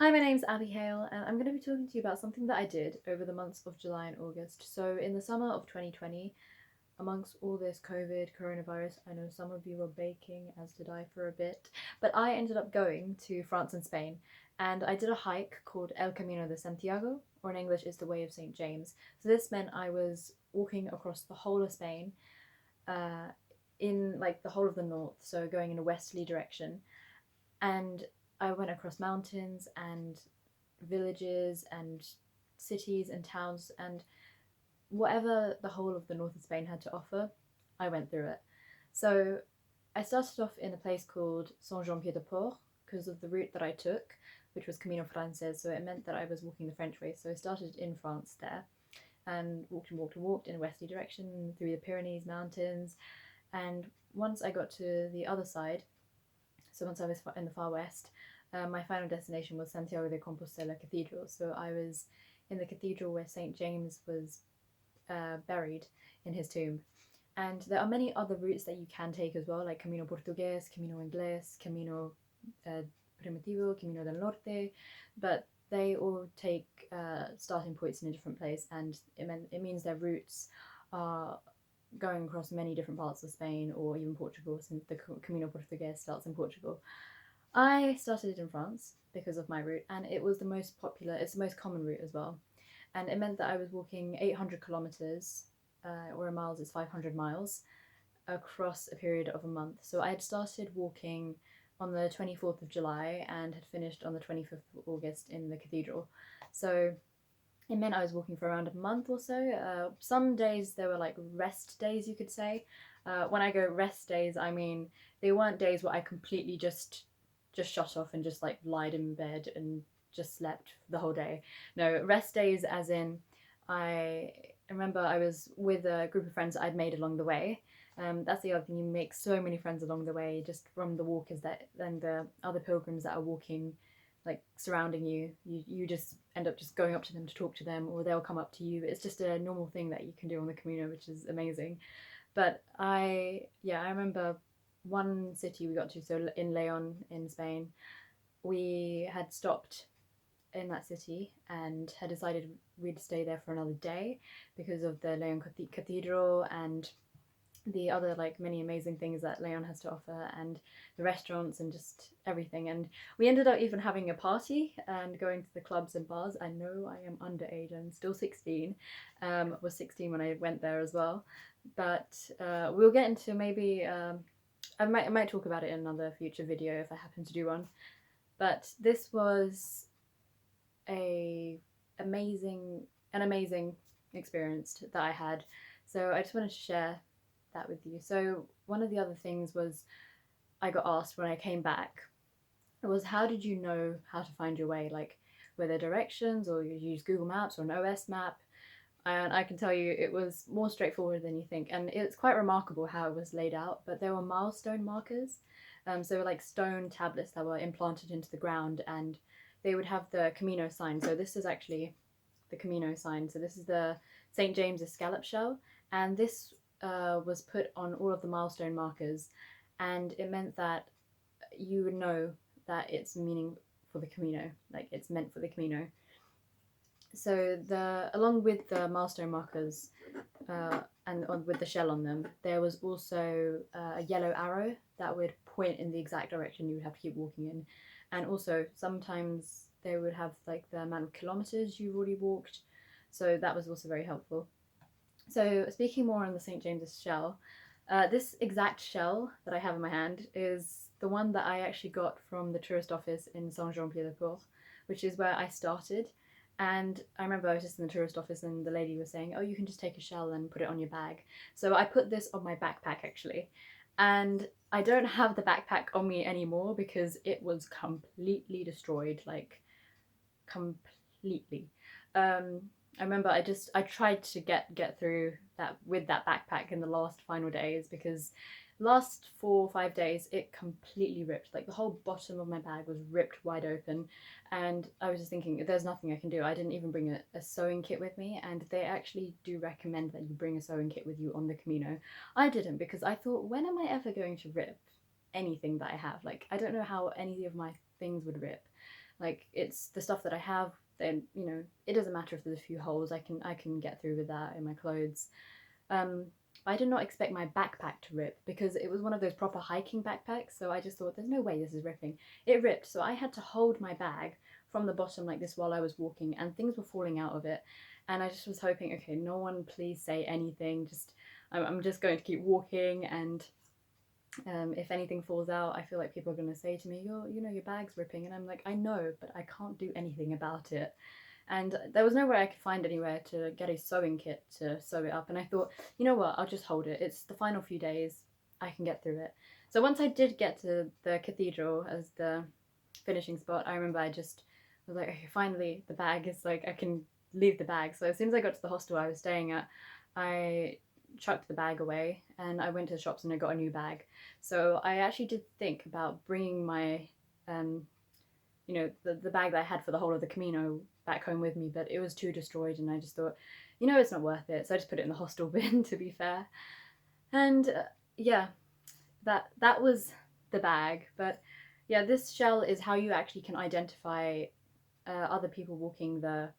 Hi, my name's Abihail, and I'm going to be talking to you about something that I did over the months of July and August. So, in the summer of 2020, amongst all this coronavirus, I know some of you were baking, as did I for a bit, but I ended up going to France and Spain, and I did a hike called El Camino de Santiago, or in English is the Way of St. James. So, this meant I was walking across the whole of Spain, uh, in like the whole of the north, so going in a westerly direction, and I went across mountains and villages and cities and towns and whatever the whole of the north of Spain had to offer, I went through it. So I started off in a place called Saint-Jean-Pied-de-Port because of the route that I took, which was Camino Frances, so it meant that I was walking the French way. So I started in France there and walked and walked and walked in a westerly direction through the Pyrenees mountains. And once I got to the other side, so once I was in the far west, my final destination was Santiago de Compostela Cathedral. So I was in the cathedral where St. James was buried in his tomb. And there are many other routes that you can take as well, like Camino Portugués, Camino Inglés, Camino uh, Primitivo, Camino del Norte, but they all take starting points in a different place, and it means their routes are going across many different parts of Spain or even Portugal, since the Camino Portugués starts in Portugal. I started in France because of my route, and it was the most popular, it's the most common route as well. And it meant that I was walking 800 kilometers, or in miles, it's 500 miles, across a period of a month. So I had started walking on the 24th of July and had finished on the 25th of August in the cathedral. So it meant I was walking for around a month or so. Some days there were like rest days, you could say. When I go rest days, I mean they weren't days where I completely just shut off and just like lied in bed and just slept the whole day. No, rest days as in I remember I was with a group of friends that I'd made along the way. That's the other thing, you make so many friends along the way just from the walkers that and the other pilgrims that are walking like surrounding you just end up just going up to them to talk to them, or they'll come up to you. It's just a normal thing that you can do on the Camino, which is amazing. But I remember one city we got to, so in Leon in Spain, we had stopped in that city and had decided we'd stay there for another day because of the Leon Cathedral and the other like many amazing things that Leon has to offer, and the restaurants and just everything. And we ended up even having a party and going to the clubs and bars. I know I am underage, I'm still 16. Was 16 when I went there as well. But we'll get into maybe I might talk about it in another future video if I happen to do one. But this was a amazing an amazing experience that I had. So I just wanted to share that with you. So one of the other things was I got asked when I came back was, how did you know how to find your way? Like, were there directions, or you use Google Maps or an OS map? And I can tell you it was more straightforward than you think. And it's quite remarkable how it was laid out, but there were milestone markers. So like stone tablets that were implanted into the ground, and they would have the Camino sign. So this is actually the Camino sign. So this is the St. James's scallop shell, and this was put on all of the milestone markers, and it meant that you would know that it's meaning for the Camino, like it's meant for the Camino. So the along with the milestone markers and with the shell on them, there was also a yellow arrow that would point in the exact direction you would have to keep walking in, and also sometimes they would have like the amount of kilometers you've already walked, so that was also very helpful. So speaking more on the St. James's shell, this exact shell that I have in my hand is the one that I actually got from the tourist office in Saint-Jean-Pied-de-Port, which is where I started. And I remember I was just in the tourist office and the lady was saying, oh, you can just take a shell and put it on your bag. So I put this on my backpack actually. And I don't have the backpack on me anymore because it was completely destroyed, like completely. Um, I remember I tried to get through that with that backpack in the last final days, because last 4 or 5 days it completely ripped. Like the whole bottom of my bag was ripped wide open, and I was just thinking there's nothing I can do. I didn't even bring a sewing kit with me, and they actually do recommend that you bring a sewing kit with you on the Camino. I didn't, because I thought, when am I ever going to rip anything that I have? Like, I don't know how any of my things would rip. Like, it's the stuff that I have, then, you know, it doesn't matter if there's a few holes, I can get through with that in my clothes. I did not expect my backpack to rip because it was one of those proper hiking backpacks, so I just thought there's no way this is ripping. It ripped, so I had to hold my bag from the bottom like this while I was walking, and things were falling out of it. And I just was hoping, okay, no one please say anything, just I'm just going to keep walking, and if anything falls out, I feel like people are going to say to me, your bag's ripping, and I'm like, I know, but I can't do anything about it. And there was nowhere I could find anywhere to get a sewing kit to sew it up, and I thought, you know what, I'll just hold it. It's the final few days, I can get through it. So once I did get to the cathedral as the finishing spot, I remember I just was like, okay, finally the bag is like, I can leave the bag. So as soon as I got to the hostel I was staying at, I chucked the bag away and I went to the shops and I got a new bag. So I actually did think about bringing my the bag that I had for the whole of the Camino back home with me, but it was too destroyed, and I just thought, it's not worth it. So I just put it in the hostel bin, to be fair. And yeah, that was the bag. But yeah, this shell is how you actually can identify other people walking the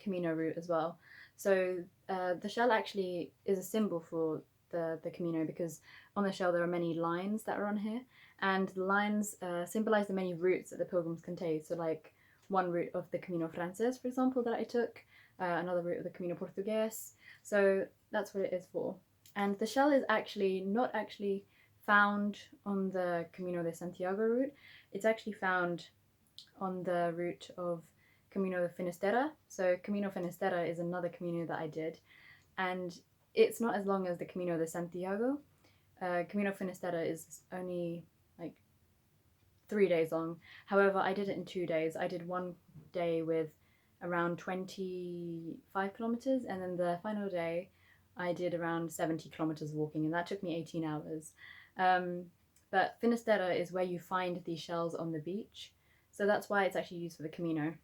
Camino route as well. So the shell actually is a symbol for the Camino, because on the shell there are many lines that are on here, and the lines symbolize the many routes that the pilgrims can take. So like one route of the Camino Frances, for example, that I took, another route of the Camino Portugués. So that's what it is for. And the shell is actually not actually found on the Camino de Santiago route. It's actually found on the route of Camino Finisterre. So Camino Finisterre is another Camino that I did, and it's not as long as the Camino de Santiago. Camino Finisterre is only like 3 days long. However, I did it in 2 days. I did one day with around 25 kilometers, and then the final day I did around 70 kilometers walking, and that took me 18 hours. But Finisterre is where you find these shells on the beach, so that's why it's actually used for the Camino.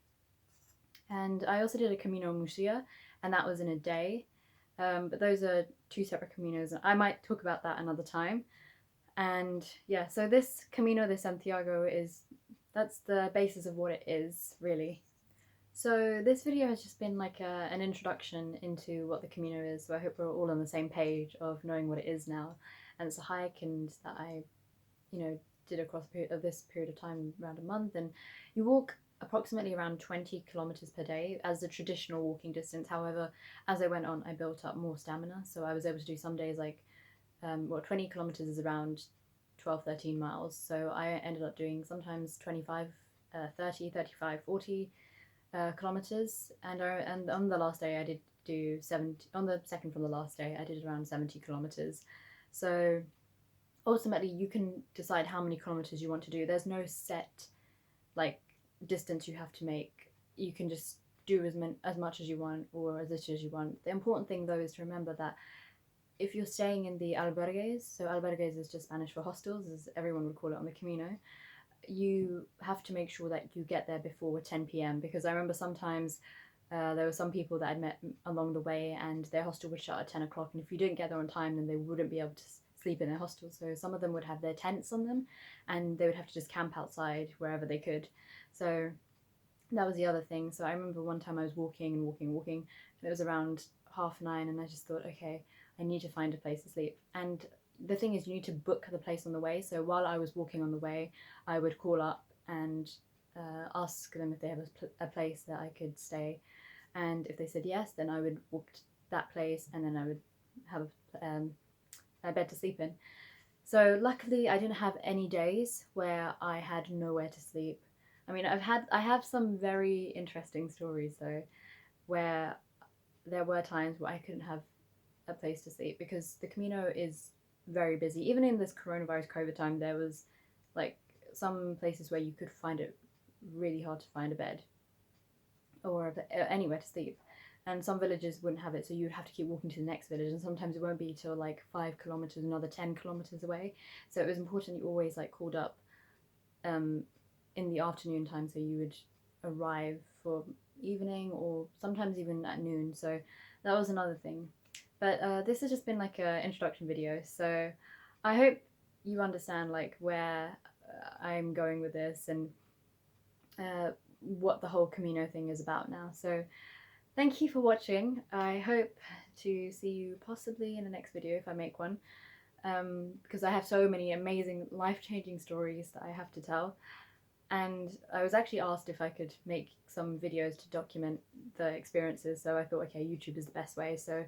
And I also did a Camino Musia, and that was in a day. But those are two separate Caminos. I might talk about that another time. And yeah, so this Camino de Santiago that's the basis of what it is, really. So this video has just been like an introduction into what the Camino is, so I hope we're all on the same page of knowing what it is now. And it's a hike, and that I, did across this period of time, around a month, and you walk approximately around 20 kilometers per day as the traditional walking distance. However, as I went on, I built up more stamina, so I was able to do some days like 20 kilometers is around 12, 13 miles, so I ended up doing sometimes 25, 30, 35, 40 kilometers, and on the last day I did do 70. On the second from the last day I did around 70 kilometers. So ultimately you can decide how many kilometers you want to do. There's no set like distance you have to make. You can just do as much as you want or as little as you want. The important thing though is to remember that if you're staying in the albergues, so albergues is just Spanish for hostels, as everyone would call it on the Camino, you have to make sure that you get there before 10 p.m. because I remember sometimes there were some people that I'd met along the way and their hostel would shut at 10 o'clock, and if you didn't get there on time then they wouldn't be able to sleep in their hostel. So some of them would have their tents on them and they would have to just camp outside wherever they could. So that was the other thing. So I remember one time I was walking and walking, and it was around 9:30, and I just thought, okay, I need to find a place to sleep. And the thing is, you need to book the place on the way. So while I was walking on the way, I would call up and ask them if they have a place that I could stay. And if they said yes, then I would walk to that place, and then I would have a bed to sleep in. So luckily I didn't have any days where I had nowhere to sleep. I mean, I have some very interesting stories though, where there were times where I couldn't have a place to sleep because the Camino is very busy. Even in this coronavirus COVID time, there was like some places where you could find it really hard to find a bed or anywhere to sleep, and some villages wouldn't have it, so you'd have to keep walking to the next village, and sometimes it won't be till like 5 kilometers, another 10 kilometers away. So it was important you always like called up in the afternoon time, so you would arrive for evening or sometimes even at noon. So that was another thing. But this has just been like an introduction video, so I hope you understand like where I'm going with this, and what the whole Camino thing is about now. So thank you for watching. I hope to see you possibly in the next video if I make one, because I have so many amazing life-changing stories that I have to tell. And I was actually asked if I could make some videos to document the experiences, so I thought, okay, YouTube is the best way, so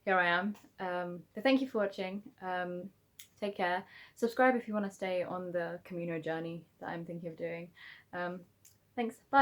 here I am. But thank you for watching. Take care. Subscribe if you want to stay on the Camino journey that I'm thinking of doing. Thanks. Bye.